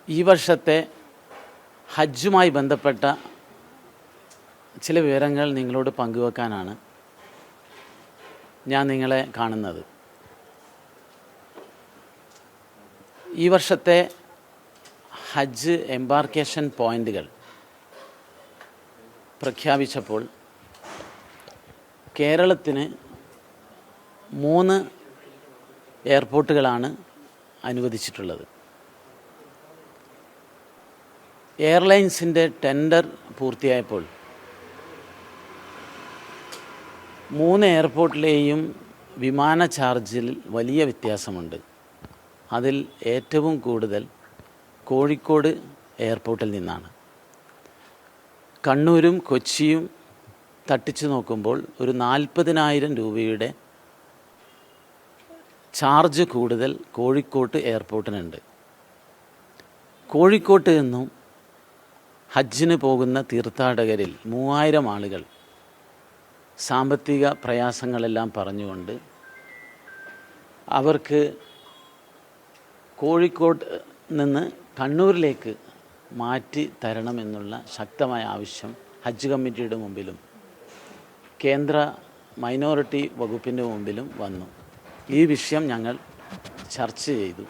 ഈ വർഷത്തെ ഹജ്ജുമായി ബന്ധപ്പെട്ട ചില വിവരങ്ങൾ നിങ്ങളോട് പങ്കുവെക്കാനാണ് ഞാൻ നിങ്ങളെ കാണുന്നത്. ഈ വർഷത്തെ ഹജ്ജ് എംബാർക്കേഷൻ പോയിൻ്റുകൾ പ്രഖ്യാപിച്ചപ്പോൾ കേരളത്തിന് 3 എയർപോർട്ടുകളാണ് അനുവദിച്ചിട്ടുള്ളത്. എയർലൈൻസിൻ്റെ ടെൻഡർ പൂർത്തിയായപ്പോൾ 3 എയർപോർട്ടിലെയും വിമാന ചാർജിൽ വലിയ വ്യത്യാസമുണ്ട്. അതിൽ ഏറ്റവും കൂടുതൽ കോഴിക്കോട് എയർപോർട്ടിൽ നിന്നാണ്. കണ്ണൂരും കൊച്ചിയും തട്ടിച്ചു നോക്കുമ്പോൾ ഒരു 40,000 രൂപയുടെ ചാർജ് കൂടുതൽ കോഴിക്കോട്ട് എയർപോർട്ടിനുണ്ട്. കോഴിക്കോട്ട് നിന്നും ഹജ്ജിന് പോകുന്ന തീർത്ഥാടകരിൽ 3000 ആളുകൾ സാമ്പത്തിക പ്രയാസങ്ങളെല്ലാം പറഞ്ഞുകൊണ്ട് അവർക്ക് കോഴിക്കോട് നിന്ന് കണ്ണൂരിലേക്ക് മാറ്റി തരണമെന്നുള്ള ശക്തമായ ആവശ്യം ഹജ്ജ് കമ്മിറ്റിയുടെ മുമ്പിലും കേന്ദ്ര മൈനോറിറ്റി വകുപ്പിൻ്റെ മുമ്പിലും വന്നു. ഈ വിഷയം ഞങ്ങൾ ചർച്ച ചെയ്തു.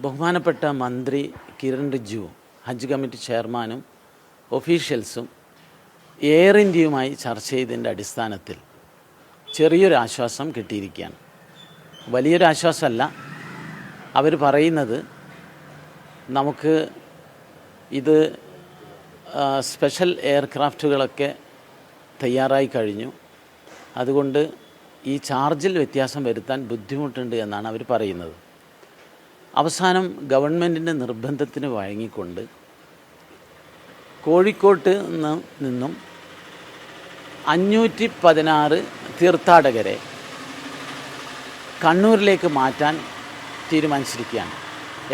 ബഹുമാനപ്പെട്ട മന്ത്രി കിരൺ റിജിജുവും ഹജ്ജ് കമ്മിറ്റി ചെയർമാനും ഒഫീഷ്യൽസും എയർ ഇന്ത്യയുമായി ചർച്ച ചെയ്തതിൻ്റെ അടിസ്ഥാനത്തിൽ ചെറിയൊരു ആശ്വാസം കിട്ടിയിരിക്കുകയാണ്. വലിയൊരു ആശ്വാസമല്ല. അവർ പറയുന്നത് നമുക്ക് ഇത് സ്പെഷ്യൽ എയർക്രാഫ്റ്റുകളൊക്കെ തയ്യാറായി കഴിഞ്ഞു, അതുകൊണ്ട് ഈ ചാർജിൽ വ്യത്യാസം വരുത്താൻ ബുദ്ധിമുട്ടുണ്ട് എന്നാണ് അവർ പറയുന്നത്. അവസാനം ഗവൺമെൻറ്റിൻ്റെ നിർബന്ധത്തിന് വഴങ്ങിക്കൊണ്ട് കോഴിക്കോട്ട് നിന്നും 516 തീർത്ഥാടകരെ കണ്ണൂരിലേക്ക് മാറ്റാൻ തീരുമാനിച്ചിരിക്കുകയാണ്.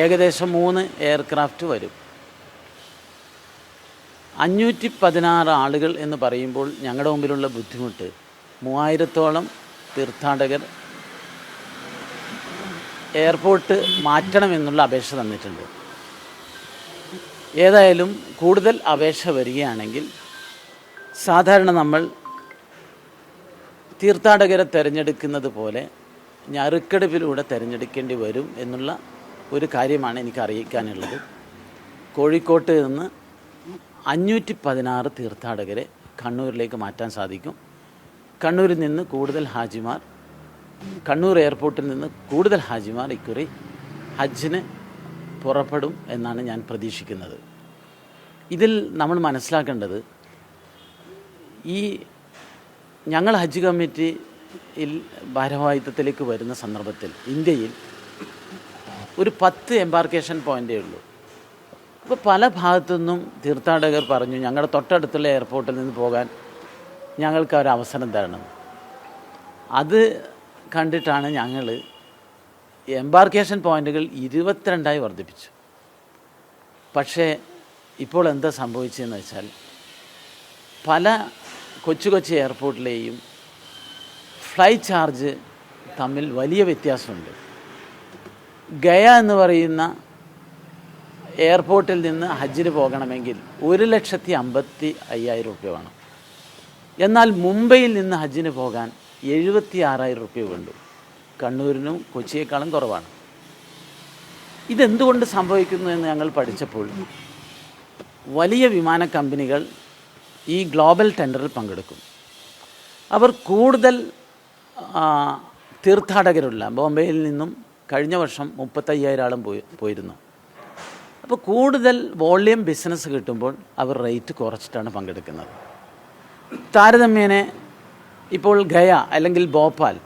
ഏകദേശം 3 എയർക്രാഫ്റ്റ് വരും. 516 ആളുകൾ എന്ന് പറയുമ്പോൾ ഞങ്ങളുടെ മുമ്പിലുള്ള ബുദ്ധിമുട്ട് 3000-ഓളം തീർത്ഥാടകർ എയർപോർട്ട് മാറ്റണമെന്നുള്ള അപേക്ഷ തന്നിട്ടുണ്ട്. ഏതായാലും കൂടുതൽ അപേക്ഷ വരികയാണെങ്കിൽ സാധാരണ നമ്മൾ തീർത്ഥാടകരെ തിരഞ്ഞെടുക്കുന്നത് പോലെ നറുക്കെടുപ്പിലൂടെ തിരഞ്ഞെടുക്കേണ്ടി വരും എന്നുള്ള ഒരു കാര്യമാണ് എനിക്ക് അറിയിക്കാനുള്ളത്. കോഴിക്കോട്ട് നിന്ന് 516 തീർത്ഥാടകരെ കണ്ണൂരിലേക്ക് മാറ്റാൻ സാധിക്കും. കണ്ണൂരിൽ നിന്ന് കൂടുതൽ ഹാജിമാർ, കണ്ണൂർ എയർപോർട്ടിൽ നിന്ന് കൂടുതൽ ഹാജിമാർ ഇക്കുറി ഹജ്ജിന് പുറപ്പെടും എന്നാണ് ഞാൻ പ്രതീക്ഷിക്കുന്നത്. ഇതിൽ നമ്മൾ മനസ്സിലാക്കേണ്ടത്, ഞങ്ങൾ ഹജ്ജ് കമ്മിറ്റിയിൽ ഭാരവാഹിത്വത്തിലേക്ക് വരുന്ന സന്ദർഭത്തിൽ ഇന്ത്യയിൽ ഒരു 10 എംബാർക്കേഷൻ പോയിൻ്റേ ഉള്ളൂ. അപ്പോൾ പല ഭാഗത്തുനിന്നും തീർത്ഥാടകർ പറഞ്ഞു ഞങ്ങളുടെ തൊട്ടടുത്തുള്ള എയർപോർട്ടിൽ നിന്ന് പോകാൻ ഞങ്ങൾക്ക് ഒരു അവസരം തരണം. അത് കണ്ടിട്ടാണ് ഞങ്ങൾ എംബാർക്കേഷൻ പോയിൻ്റുകൾ 22 വർദ്ധിപ്പിച്ചു. പക്ഷേ ഇപ്പോൾ എന്താ സംഭവിച്ചതെന്ന് വെച്ചാൽ പല കൊച്ചു കൊച്ചു എയർപോർട്ടിലെയും ഫ്ലൈറ്റ് ചാർജ് തമ്മിൽ വലിയ വ്യത്യാസമുണ്ട്. ഗയ എന്ന് പറയുന്ന എയർപോർട്ടിൽ നിന്ന് ഹജ്ജിന് പോകണമെങ്കിൽ 1,55,000 രൂപ വേണം. എന്നാൽ മുംബൈയിൽ നിന്ന് ഹജ്ജിന് പോകാൻ 76,000 രൂപ വേണ്ടു. കണ്ണൂരിനും കൊച്ചിയേക്കാളും കുറവാണ്. ഇതെന്തുകൊണ്ട് സംഭവിക്കുന്നു എന്ന് ഞങ്ങൾ പഠിച്ചപ്പോൾ വലിയ വിമാന കമ്പനികൾ ഈ ഗ്ലോബൽ ടെൻഡറിൽ പങ്കെടുക്കും. അവർ കൂടുതൽ തീർത്ഥാടകരുള്ള ബോംബെയിൽ നിന്നും കഴിഞ്ഞ വർഷം 35,000 ആളും പോയിരുന്നു. അപ്പോൾ കൂടുതൽ വോള്യം ബിസിനസ് കിട്ടുമ്പോൾ അവർ റേറ്റ് കുറച്ചിട്ടാണ് പങ്കെടുക്കുന്നത്. താരതമ്യേന ഇപ്പോൾ ഗയ അല്ലെങ്കിൽ ഭോപ്പാൽ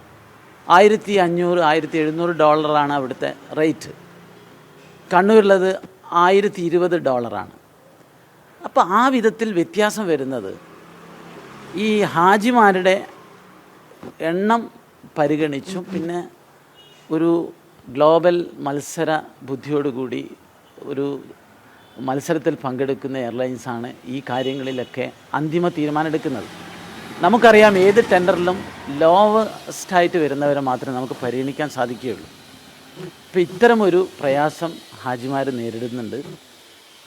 $1,500-1,700 അവിടുത്തെ റേറ്റ്. കണ്ണൂരിലുള്ളത് $1,020. അപ്പോൾ ആ വിധത്തിൽ വ്യത്യാസം വരുന്നത് ഈ ഹാജിമാരുടെ എണ്ണം പരിഗണിച്ചും പിന്നെ ഒരു ഗ്ലോബൽ മത്സര ബുദ്ധിയോടുകൂടി ഒരു മത്സരത്തിൽ പങ്കെടുക്കുന്ന എയർലൈൻസാണ് ഈ കാര്യങ്ങളിലൊക്കെ അന്തിമ തീരുമാനമെടുക്കുന്നത്. നമുക്കറിയാം ഏത് ടെൻഡറിലും ലോവസ്റ്റായിട്ട് വരുന്നവരെ മാത്രമേ നമുക്ക് പരിഗണിക്കാൻ സാധിക്കുകയുള്ളൂ. അപ്പോൾ ഇത്തരമൊരു പ്രയാസം ഹാജിമാർ നേരിടുന്നുണ്ട്.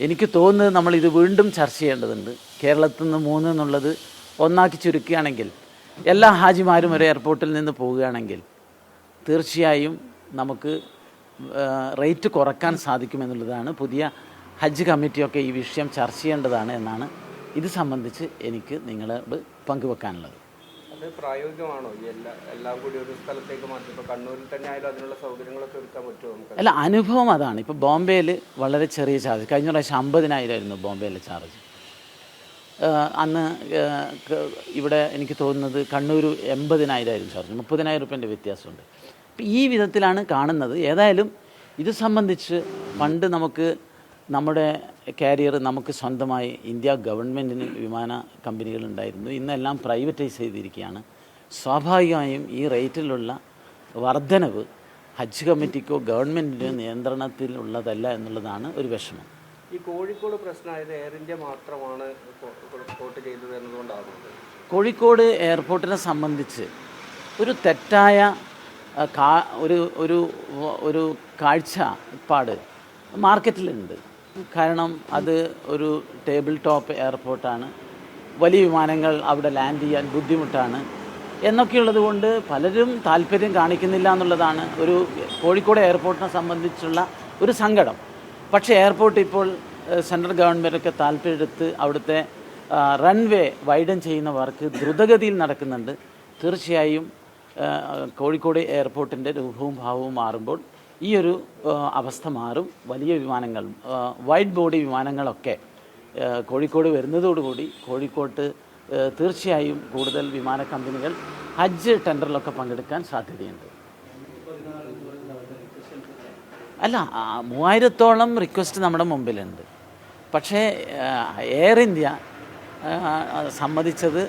എനിക്ക് തോന്നുന്നത് നമ്മളിത് വീണ്ടും ചർച്ച ചെയ്യേണ്ടതുണ്ട്. കേരളത്തിൽ നിന്ന് 3 എന്നുള്ളത് ഒന്നാക്കി ചുരുക്കുകയാണെങ്കിൽ, എല്ലാ ഹാജിമാരും ഒരു എയർപോർട്ടിൽ നിന്ന് പോവുകയാണെങ്കിൽ തീർച്ചയായും നമുക്ക് റേറ്റ് കുറക്കാൻ സാധിക്കുമെന്നുള്ളതാണ്. പുതിയ ഹജ്ജ് കമ്മിറ്റിയൊക്കെ ഈ വിഷയം ചർച്ച ചെയ്യേണ്ടതാണ് എന്നാണ് ഇത് സംബന്ധിച്ച് എനിക്ക് നിങ്ങളോട് പങ്കുവെക്കാനുള്ളത്. അത് പ്രായോഗികമാണോ? എല്ലാം കൂടി ഒരു സ്ഥലത്തേക്ക് മാറ്റി ഇപ്പോൾ കണ്ണൂരിൽ തന്നെ ആയാലും അതിനുള്ള സൗകര്യങ്ങളൊക്കെ ഒരുക്കാൻ പറ്റുമോ നമുക്ക്? അല്ല, അനുഭവം അതാണ്. ഇപ്പോൾ ബോംബെയിൽ വളരെ ചെറിയ ചാർജ്, കഴിഞ്ഞ പ്രാവശ്യം 50,000 ബോംബെയിലെ ചാർജ്. അന്ന് ഇവിടെ എനിക്ക് തോന്നുന്നത് കണ്ണൂർ 80,000 ചാർജ്, 30,000 രൂപേൻ്റെ വ്യത്യാസമുണ്ട്. ഇപ്പം ഈ വിധത്തിലാണ് കാണുന്നത്. ഏതായാലും ഇത് സംബന്ധിച്ച് പണ്ട് നമുക്ക് നമ്മുടെ കാരിയർ നമുക്ക് സ്വന്തമായി ഇന്ത്യ ഗവൺമെൻറ്റിന് വിമാന കമ്പനികളുണ്ടായിരുന്നു. ഇന്നെല്ലാം പ്രൈവറ്റൈസ് ചെയ്തിരിക്കുകയാണ്. സ്വാഭാവികമായും ഈ റേറ്റിലുള്ള വർധനവ് ഹജ്ജ് കമ്മിറ്റിക്കോ ഗവൺമെൻറ്റിൻ്റെ നിയന്ത്രണത്തിലുള്ളതല്ല എന്നുള്ളതാണ് ഒരു വിഷമം. ഈ കോഴിക്കോട് പ്രശ്നമായത് എയർ ഇന്ത്യ മാത്രമാണ് റിപ്പോർട്ട് ചെയ്തത് എന്നതുകൊണ്ടാകുന്നത്. കോഴിക്കോട് എയർപോർട്ടിനെ സംബന്ധിച്ച് ഒരു തെറ്റായ ഒരു കാഴ്ചപ്പാട് മാർക്കറ്റിലുണ്ട്. കാരണം അത് ഒരു ടേബിൾ ടോപ്പ് എയർപോർട്ടാണ്, വലിയ വിമാനങ്ങൾ അവിടെ ലാൻഡ് ചെയ്യാൻ ബുദ്ധിമുട്ടാണ് എന്നൊക്കെയുള്ളത് കൊണ്ട് പലരും താല്പര്യം കാണിക്കുന്നില്ല എന്നുള്ളതാണ് ഒരു കോഴിക്കോട് എയർപോർട്ടിനെ സംബന്ധിച്ചുള്ള ഒരു സങ്കടം. പക്ഷേ എയർപോർട്ട് ഇപ്പോൾ സെൻട്രൽ ഗവൺമെൻറ്റൊക്കെ താല്പര്യമെടുത്ത് അവിടുത്തെ റൺവേ വൈഡൻ ചെയ്യുന്ന വർക്ക് ദ്രുതഗതിയിൽ നടക്കുന്നുണ്ട്. തീർച്ചയായും കോഴിക്കോട് എയർപോർട്ടിൻ്റെ രൂപവും ഭാവവും മാറുമ്പോൾ ഈ ഒരു അവസ്ഥ മാറും. വലിയ വിമാനങ്ങൾ, വൈഡ് ബോഡി വിമാനങ്ങളൊക്കെ കോഴിക്കോട് വരുന്നതോടുകൂടി കോഴിക്കോട്ട് തീർച്ചയായും കൂടുതൽ വിമാന കമ്പനികൾ ഹജ്ജ് ടെൻഡറിലൊക്കെ പങ്കെടുക്കാൻ സാധ്യതയുണ്ട്. അല്ല, 3000-ഓളം റിക്വസ്റ്റ് നമ്മുടെ മുമ്പിലുണ്ട്. പക്ഷേ എയർ ഇന്ത്യ സമ്മതിച്ചത്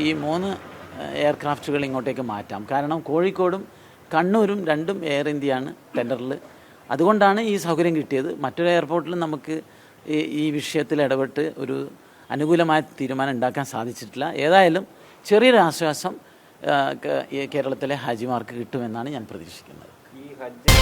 ഈ 3 എയർക്രാഫ്റ്റുകൾ ഇങ്ങോട്ടേക്ക് മാറ്റാം. കാരണം കോഴിക്കോടും കണ്ണൂരും രണ്ടും എയർ ഇന്ത്യയാണ് ടെൻഡറിൽ. അതുകൊണ്ടാണ് ഈ സൗകര്യം കിട്ടിയത്. മറ്റൊരു എയർപോർട്ടിലും നമുക്ക് ഈ വിഷയത്തിൽ ഇടപെട്ട് ഒരു അനുകൂലമായ തീരുമാനം ഉണ്ടാക്കാൻ സാധിച്ചിട്ടില്ല. ഏതായാലും ചെറിയൊരു ആശ്വാസം കേരളത്തിലെ ഹാജിമാർക്ക് കിട്ടുമെന്നാണ് ഞാൻ പ്രതീക്ഷിക്കുന്നത്. ഈ ഹജ്ജ്